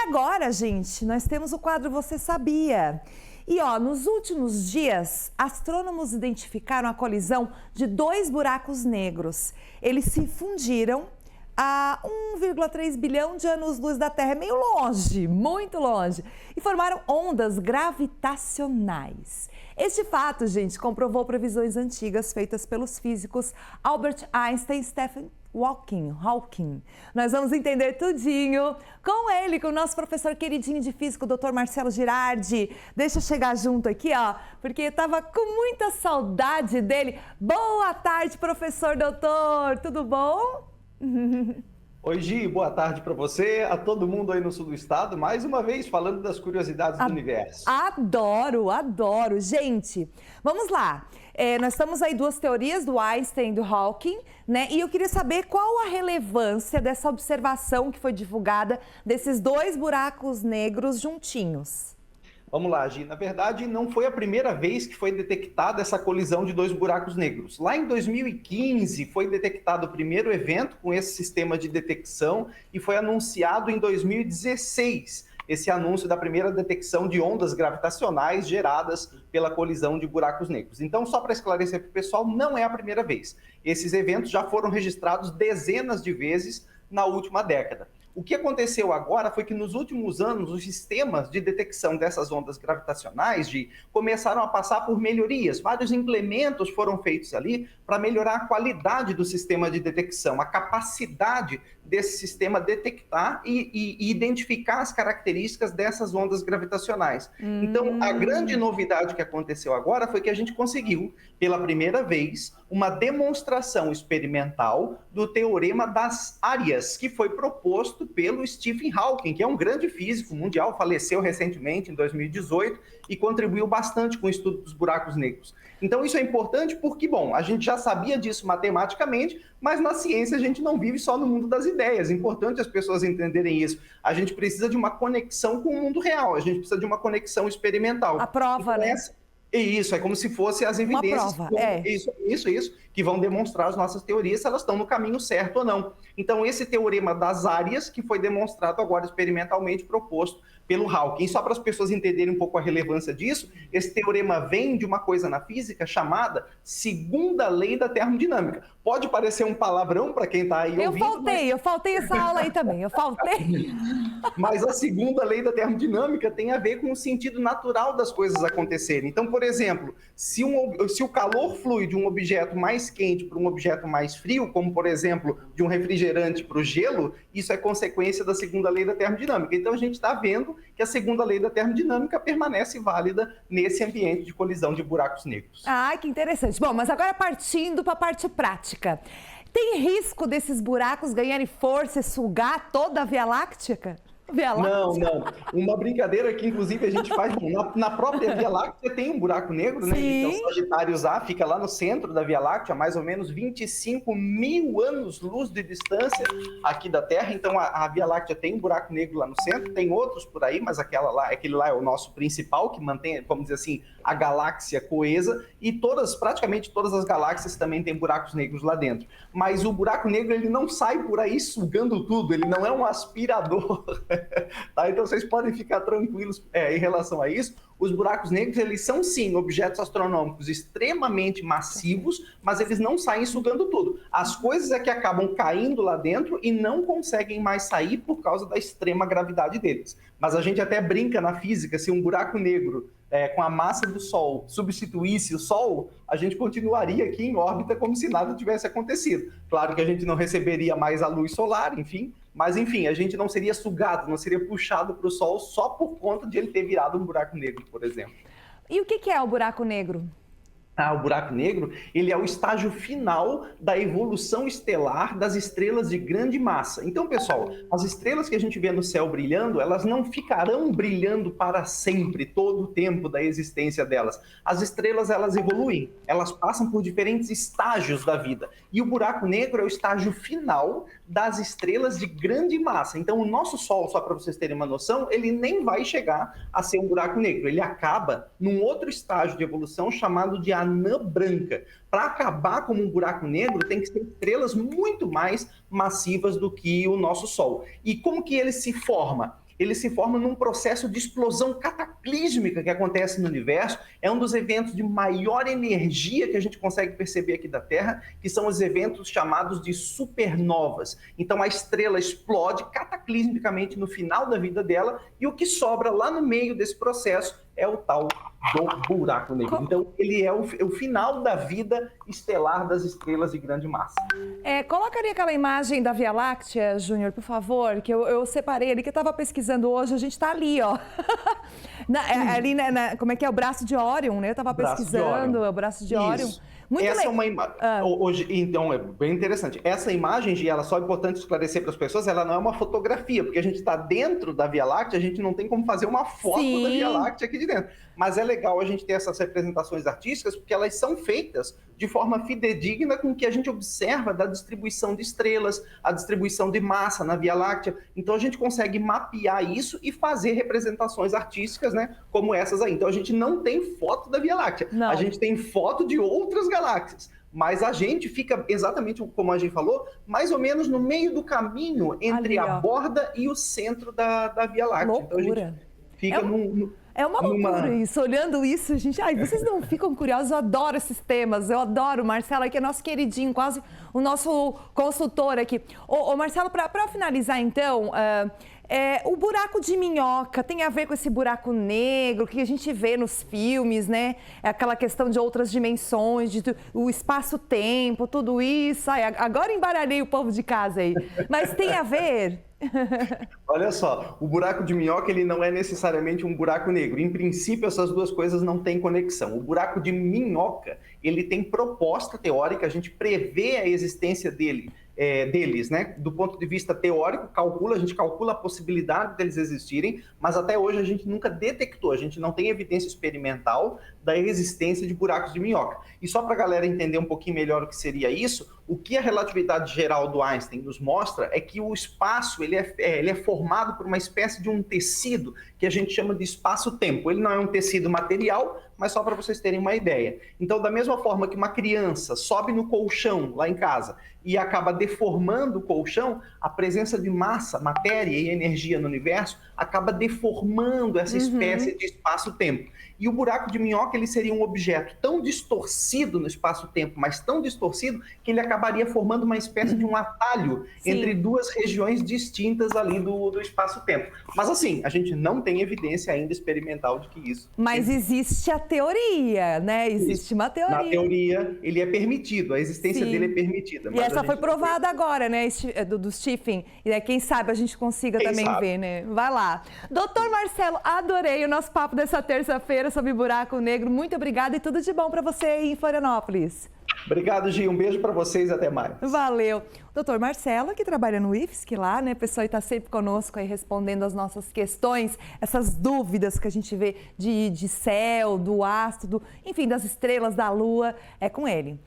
agora, gente, nós temos o quadro Você Sabia? E ó, nos últimos dias, astrônomos identificaram a colisão de dois buracos negros. Eles se fundiram a 1,3 bilhão de anos-luz da Terra, meio longe, muito longe, e formaram ondas gravitacionais. Este fato, gente, comprovou previsões antigas feitas pelos físicos Albert Einstein e Stephen Hawking. Nós vamos entender tudinho com ele, com o nosso professor queridinho de física, o Dr. Marcelo Girardi. Deixa eu chegar junto aqui, ó, porque eu tava com muita saudade dele. Boa tarde, professor doutor, tudo bom? Oi, Gi, boa tarde para você, a todo mundo aí no sul do estado, mais uma vez falando das curiosidades do universo. Adoro, adoro. Gente, vamos lá. Nós estamos aí duas teorias, do Einstein e do Hawking, né? E eu queria saber qual a relevância dessa observação que foi divulgada desses dois buracos negros juntinhos. Vamos lá, Gi. Na verdade, não foi a primeira vez que foi detectada essa colisão de dois buracos negros. Lá em 2015, foi detectado o primeiro evento com esse sistema de detecção e foi anunciado em 2016 esse anúncio da primeira detecção de ondas gravitacionais geradas pela colisão de buracos negros. Então, só para esclarecer para o pessoal, não é a primeira vez. Esses eventos já foram registrados dezenas de vezes na última década. O que aconteceu agora foi que nos últimos anos os sistemas de detecção dessas ondas gravitacionais começaram a passar por melhorias. Vários implementos foram feitos ali para melhorar a qualidade do sistema de detecção, a capacidade desse sistema detectar e identificar as características dessas ondas gravitacionais. Então, a grande novidade que aconteceu agora foi que a gente conseguiu, pela primeira vez, uma demonstração experimental do teorema das áreas, que foi proposto pelo Stephen Hawking, que é um grande físico mundial, faleceu recentemente, em 2018, e contribuiu bastante com o estudo dos buracos negros. Então, isso é importante porque, bom, a gente já sabia disso matematicamente, mas na ciência a gente não vive só no mundo das ideias. É importante as pessoas entenderem isso. A gente precisa de uma conexão com o mundo real, a gente precisa de uma conexão experimental. A prova, então, né? Isso, é como se fosse as evidências. Uma prova, Isso, que vão demonstrar as nossas teorias, se elas estão no caminho certo ou não. Então, esse teorema das áreas, que foi demonstrado agora experimentalmente, proposto pelo Hawking. E só para as pessoas entenderem um pouco a relevância disso, esse teorema vem de uma coisa na física chamada segunda lei da termodinâmica. Pode parecer um palavrão para quem está aí ouvindo. Eu faltei essa aula aí também, eu faltei. Mas a segunda lei da termodinâmica tem a ver com o sentido natural das coisas acontecerem. Então, por exemplo, se o calor flui de um objeto mais quente para um objeto mais frio, como, por exemplo, de um refrigerante para o gelo, isso é consequência da segunda lei da termodinâmica. Então, a gente está vendo que a segunda lei da termodinâmica permanece válida nesse ambiente de colisão de buracos negros. Ah, que interessante. Bom, mas agora partindo para a parte prática. Tem risco desses buracos ganharem força e sugar toda a Via Láctea? Não. Uma brincadeira que, inclusive, a gente faz na própria Via Láctea tem um buraco negro, né? Que é o Sagitários A, fica lá no centro da Via Láctea, a mais ou menos 25 mil anos-luz de distância aqui da Terra. Então, a Via Láctea tem um buraco negro lá no centro, tem outros por aí, mas aquele lá é o nosso principal, que mantém, vamos dizer assim, a galáxia coesa, e praticamente todas as galáxias também têm buracos negros lá dentro. Mas o buraco negro, ele não sai por aí sugando tudo, ele não é um aspirador. Tá? Então vocês podem ficar tranquilos em relação a isso. Os buracos negros, eles são sim objetos astronômicos extremamente massivos, mas eles não saem sugando tudo. As coisas é que acabam caindo lá dentro e não conseguem mais sair por causa da extrema gravidade deles. Mas a gente até brinca na física, se um buraco negro com a massa do Sol substituísse o Sol, a gente continuaria aqui em órbita como se nada tivesse acontecido. Claro que a gente não receberia mais a luz solar, enfim, mas enfim, a gente não seria sugado, não seria puxado para o Sol só por conta de ele ter virado um buraco negro, por exemplo. E o que é o buraco negro? O buraco negro, ele é o estágio final da evolução estelar das estrelas de grande massa. Então, pessoal, as estrelas que a gente vê no céu brilhando, elas não ficarão brilhando para sempre, todo o tempo da existência delas. As estrelas, elas evoluem, elas passam por diferentes estágios da vida. E o buraco negro é o estágio final das estrelas de grande massa. Então, o nosso Sol, só para vocês terem uma noção, ele nem vai chegar a ser um buraco negro. Ele acaba num outro estágio de evolução chamado de anã branca. Para acabar como um buraco negro, tem que ser estrelas muito mais massivas do que o nosso Sol. E como que ele se forma? ele se forma num processo de explosão cataclísmica que acontece no universo. É um dos eventos de maior energia que a gente consegue perceber aqui da Terra, que são os eventos chamados de supernovas. Então a estrela explode cataclismicamente no final da vida dela e o que sobra lá no meio desse processo é o tal do buraco negro. Então, ele é o final da vida estelar das estrelas de grande massa. Coloca ali aquela imagem da Via Láctea, Júnior, por favor, que eu separei ali, que eu estava pesquisando hoje, a gente está ali, ó. Ali, como é que é? O braço de Órion, né? Eu estava pesquisando, é o braço de Órion. Muito Essa legal. é uma imagem. Hoje, então, é bem interessante. Essa imagem, Gi, ela só é importante esclarecer para as pessoas, ela não é uma fotografia, porque a gente está dentro da Via Láctea, a gente não tem como fazer uma foto da Via Láctea aqui de dentro. Mas é legal a gente ter essas representações artísticas, porque elas são feitas de forma fidedigna com o que a gente observa da distribuição de estrelas, a distribuição de massa na Via Láctea. Então a gente consegue mapear isso e fazer representações artísticas, né, como essas aí. Então a gente não tem foto da Via Láctea, a gente tem foto de outras galáxias. Mas a gente fica, exatamente como a gente falou, mais ou menos no meio do caminho entre a borda e o centro da Via Láctea. Loucura. Então a gente fica É uma loucura isso, olhando isso, gente. Ai, vocês não ficam curiosos? Eu adoro esses temas, eu adoro o Marcelo, que é nosso queridinho, quase o nosso consultor aqui. Ô Marcelo, para finalizar então, o buraco de minhoca tem a ver com esse buraco negro que a gente vê nos filmes, né? É aquela questão de outras dimensões, o espaço-tempo, tudo isso. Ai, agora embaralhei o povo de casa aí. Mas tem a ver? Olha só, o buraco de minhoca ele não é necessariamente um buraco negro. Em princípio, essas duas coisas não têm conexão. O buraco de minhoca, ele tem proposta teórica, a gente prevê a existência deles, né? Do ponto de vista teórico, a gente calcula a possibilidade deles existirem, mas até hoje a gente nunca detectou, a gente não tem evidência experimental da existência de buracos de minhoca. E só para a galera entender um pouquinho melhor o que seria isso, o que a relatividade geral do Einstein nos mostra é que o espaço ele é formado por uma espécie de um tecido que a gente chama de espaço-tempo. Ele não é um tecido material, mas só para vocês terem uma ideia. Então, da mesma forma que uma criança sobe no colchão lá em casa e acaba deformando o colchão, a presença de massa, matéria e energia no universo acaba deformando essa espécie de espaço-tempo. E o buraco de minhoca ele seria um objeto tão distorcido no espaço-tempo, mas tão distorcido, que ele acabaria formando uma espécie de um atalho entre duas regiões distintas ali do espaço-tempo. Mas assim, a gente não tem evidência ainda experimental de que isso... Mas existe a teoria, né? Existe uma teoria. Na teoria, ele é permitido, a existência dele é permitida. E essa foi provada agora, né, do Stephen. E quem sabe a gente consiga também ver, né? Vai lá. Doutor Marcelo, adorei o nosso papo dessa terça-feira sobre buraco negro. Muito obrigada e tudo de bom para você aí em Florianópolis. Obrigado, Gi. Um beijo para vocês e até mais. Valeu. Doutor Marcelo, que trabalha no IFSC lá, né? Pessoal, está sempre conosco aí respondendo as nossas questões, essas dúvidas que a gente vê de céu, do astro, enfim, das estrelas, da lua, é com ele.